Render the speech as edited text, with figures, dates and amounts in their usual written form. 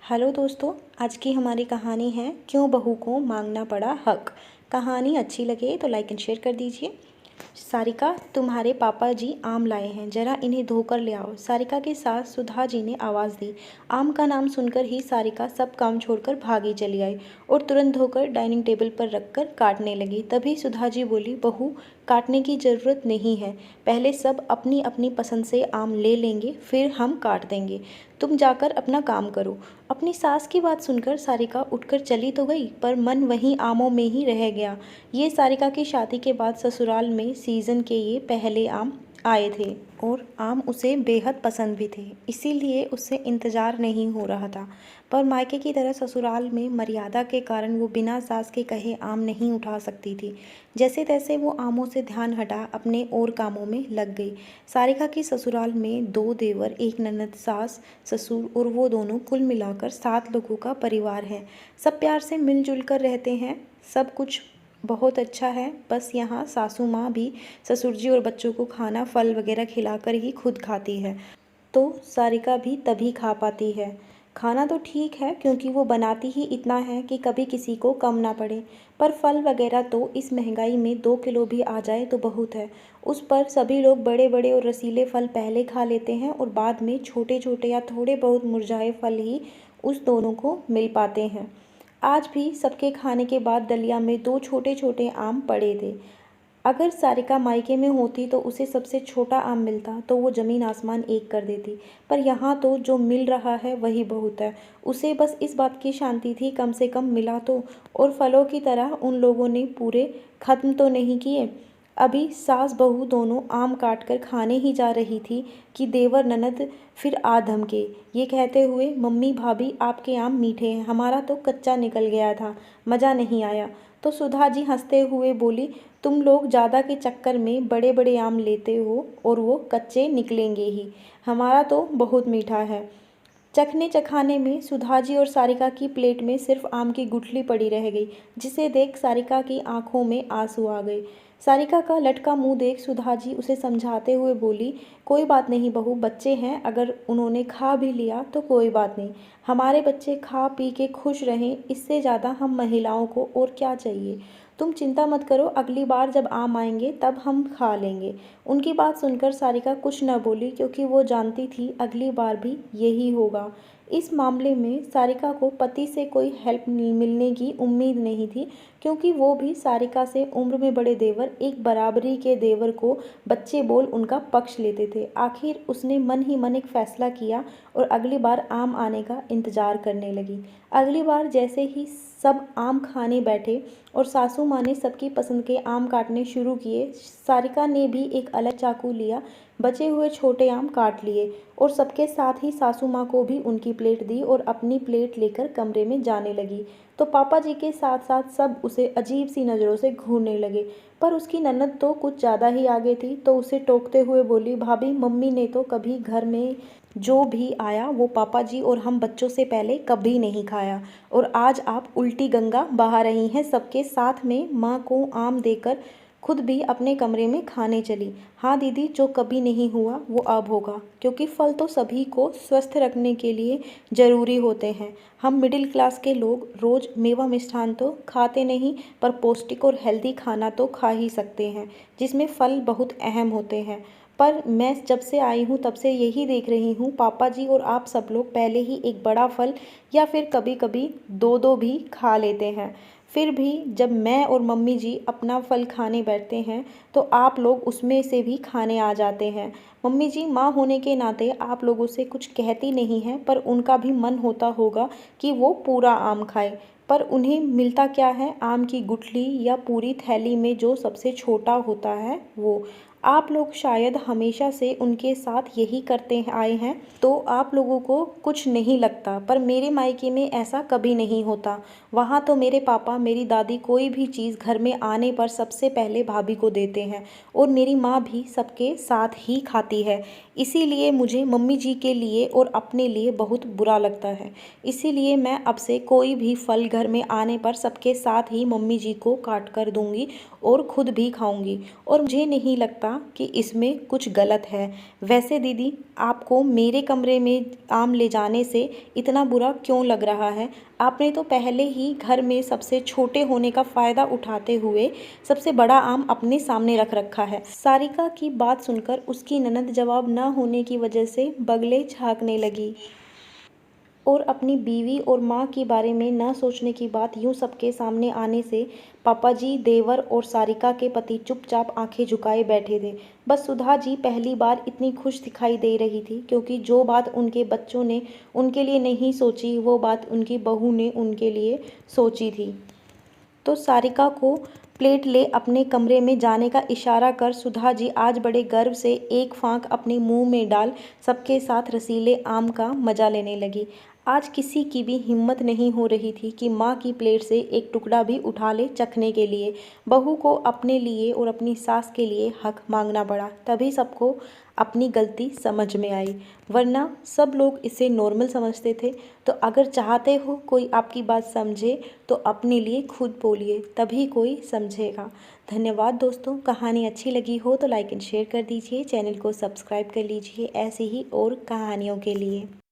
Hello दोस्तों, आज की हमारी कहानी है क्यों बहू को मांगना पड़ा हक। कहानी अच्छी लगे तो लाइक एंड शेयर कर दीजिए। सारिका, तुम्हारे पापा जी आम लाए हैं, जरा इन्हें धोकर ले आओ। सारिका के सास सुधा जी ने आवाज़ दी। आम का नाम सुनकर ही सारिका सब काम छोड़कर भागी चली आई और तुरंत धोकर डाइनिंग टेबल पर रखकर काटने लगी। तभी सुधा जी बोली, बहू काटने की ज़रूरत नहीं है, पहले सब अपनी अपनी पसंद से आम ले लेंगे, फिर हम काट देंगे। तुम जाकर अपना काम करो। अपनी सास की बात सुनकर सारिका उठकर चली तो गई, पर मन वहीं आमों में ही रह गया। ये सारिका की शादी के बाद ससुराल में सीज़न के ये पहले आम आए थे और आम उसे बेहद पसंद भी थे, इसीलिए उससे इंतज़ार नहीं हो रहा था। पर मायके की तरह ससुराल में मर्यादा के कारण वो बिना सास के कहे आम नहीं उठा सकती थी। जैसे तैसे वो आमों से ध्यान हटा अपने और कामों में लग गई। सारिका की ससुराल में 2 देवर, 1 ननद, सास ससुर और वो दोनों, कुल मिलाकर 7 लोगों का परिवार है। सब प्यार से मिलजुल कर रहते हैं, सब कुछ बहुत अच्छा है। बस यहाँ सासू माँ भी ससुर जी और बच्चों को खाना फल वगैरह खिलाकर ही खुद खाती है, तो सारिका भी तभी खा पाती है। खाना तो ठीक है क्योंकि वो बनाती ही इतना है कि कभी किसी को कम ना पड़े, पर फल वगैरह तो इस महंगाई में 2 किलो भी आ जाए तो बहुत है। उस पर सभी लोग बड़े बड़े और रसीले फल पहले खा लेते हैं और बाद में छोटे छोटे या थोड़े बहुत मुरझाए फल ही उस दोनों को मिल पाते हैं। आज भी सबके खाने के बाद दलिया में 2 छोटे छोटे आम पड़े थे। अगर सारिका मायके में होती तो उसे सबसे छोटा आम मिलता तो वो ज़मीन आसमान एक कर देती, पर यहाँ तो जो मिल रहा है वही बहुत है। उसे बस इस बात की शांति थी, कम से कम मिला तो, और फलों की तरह उन लोगों ने पूरे ख़त्म तो नहीं किए। अभी सास बहू दोनों आम काट कर खाने ही जा रही थी कि देवर ननद फिर आ धमके, ये कहते हुए, मम्मी भाभी आपके आम मीठे हैं, हमारा तो कच्चा निकल गया था, मज़ा नहीं आया। तो सुधा जी हंसते हुए बोली, तुम लोग ज़्यादा के चक्कर में बड़े बड़े आम लेते हो और वो कच्चे निकलेंगे ही, हमारा तो बहुत मीठा है। चखने चखाने में सुधा जी और सारिका की प्लेट में सिर्फ आम की गुठली पड़ी रह गई, जिसे देख सारिका की आंखों में आंसू आ गए। सारिका का लटका मुंह देख सुधा जी उसे समझाते हुए बोली, कोई बात नहीं बहू, बच्चे हैं, अगर उन्होंने खा भी लिया तो कोई बात नहीं, हमारे बच्चे खा पी के खुश रहें, इससे ज़्यादा हम महिलाओं को और क्या चाहिए। तुम चिंता मत करो, अगली बार जब आम आएंगे तब हम खा लेंगे। उनकी बात सुनकर सारिका कुछ न बोली, क्योंकि वो जानती थी अगली बार भी यही होगा। इस मामले में सारिका को पति से कोई हेल्प मिलने की उम्मीद नहीं थी, क्योंकि वो भी सारिका से उम्र में बड़े देवर एक बराबरी के देवर को बच्चे बोल उनका पक्ष लेते थे। आखिर उसने मन ही मन एक फैसला किया और अगली बार आम आने का इंतज़ार करने लगी। अगली बार जैसे ही सब आम खाने बैठे और सासू माँ ने सबकी पसंद के आम काटने शुरू किए, सारिका ने भी एक अलग चाकू लिया, बचे हुए छोटे आम काट लिए और सबके साथ ही सासू माँ को भी उनकी प्लेट दी और अपनी प्लेट लेकर कमरे में जाने लगी। तो पापा जी के साथ साथ सब उसे अजीब सी नज़रों से घूरने लगे, पर उसकी ननद तो कुछ ज़्यादा ही आगे थी, तो उसे टोकते हुए बोली, भाभी मम्मी ने तो कभी घर में जो भी आया वो पापा जी और हम बच्चों से पहले कभी नहीं खाया, और आज आप उल्टी गंगा बहा रही हैं सबके साथ में। माँ को आम देकर खुद भी अपने कमरे में खाने चली। हाँ दीदी, जो कभी नहीं हुआ वो अब होगा, क्योंकि फल तो सभी को स्वस्थ रखने के लिए ज़रूरी होते हैं। हम मिडिल क्लास के लोग रोज़ मेवा मिष्ठान तो खाते नहीं, पर पौष्टिक और हेल्दी खाना तो खा ही सकते हैं, जिसमें फल बहुत अहम होते हैं। पर मैं जब से आई हूँ तब से यही देख रही हूँ, पापा जी और आप सब लोग पहले ही एक बड़ा फल या फिर कभी कभी 2-2 भी खा लेते हैं। फिर भी जब मैं और मम्मी जी अपना फल खाने बैठते हैं तो आप लोग उसमें से भी खाने आ जाते हैं। मम्मी जी माँ होने के नाते आप लोगों से कुछ कहती नहीं हैं, पर उनका भी मन होता होगा कि वो पूरा आम खाए, पर उन्हें मिलता क्या है, आम की गुठली या पूरी थैली में जो सबसे छोटा होता है वो। आप लोग शायद हमेशा से उनके साथ यही करते आए हैं, तो आप लोगों को कुछ नहीं लगता, पर मेरे मायके में ऐसा कभी नहीं होता। वहाँ तो मेरे पापा मेरी दादी कोई भी चीज़ घर में आने पर सबसे पहले भाभी को देते हैं, और मेरी माँ भी सबके साथ ही खाती है। इसीलिए मुझे मम्मी जी के लिए और अपने लिए बहुत बुरा लगता है। इसीलिए मैं अब से कोई भी फल घर में आने पर सबके साथ ही मम्मी जी को काट कर दूंगी और खुद भी खाऊंगी। और मुझे नहीं लगता लगता कि इसमें कुछ गलत है। वैसे दीदी, आपको मेरे कमरे में आम ले जाने से इतना बुरा क्यों लग रहा है? आपने तो पहले ही घर में सबसे छोटे होने का फ़ायदा उठाते हुए सबसे बड़ा आम अपने सामने रख रखा है। सारिका की बात सुनकर उसकी ननद जवाब न होने की वजह से बगले झाँकने लगी और अपनी बीवी और माँ के बारे में न सोचने की बात यूं सबके सामने आने से पापा जी, देवर और सारिका के पति चुपचाप आंखें झुकाए बैठे थे। बस सुधा जी पहली बार इतनी खुश दिखाई दे रही थी, क्योंकि जो बात उनके बच्चों ने उनके लिए नहीं सोची वो बात उनकी बहू ने उनके लिए सोची थी। तो सारिका को प्लेट ले अपने कमरे में जाने का इशारा कर सुधा जी आज बड़े गर्व से एक फांक अपने मुंह में डाल सबके साथ रसीले आम का मजा लेने लगी। आज किसी की भी हिम्मत नहीं हो रही थी कि माँ की प्लेट से एक टुकड़ा भी उठा ले चखने के लिए। बहू को अपने लिए और अपनी सास के लिए हक मांगना पड़ा, तभी सबको अपनी गलती समझ में आई, वरना सब लोग इसे नॉर्मल समझते थे। तो अगर चाहते हो कोई आपकी बात समझे तो अपने लिए खुद बोलिए, तभी कोई समझेगा। धन्यवाद दोस्तों। कहानी अच्छी लगी हो तो लाइक एंड शेयर कर दीजिए, चैनल को सब्सक्राइब कर लीजिए ऐसी ही और कहानियों के लिए।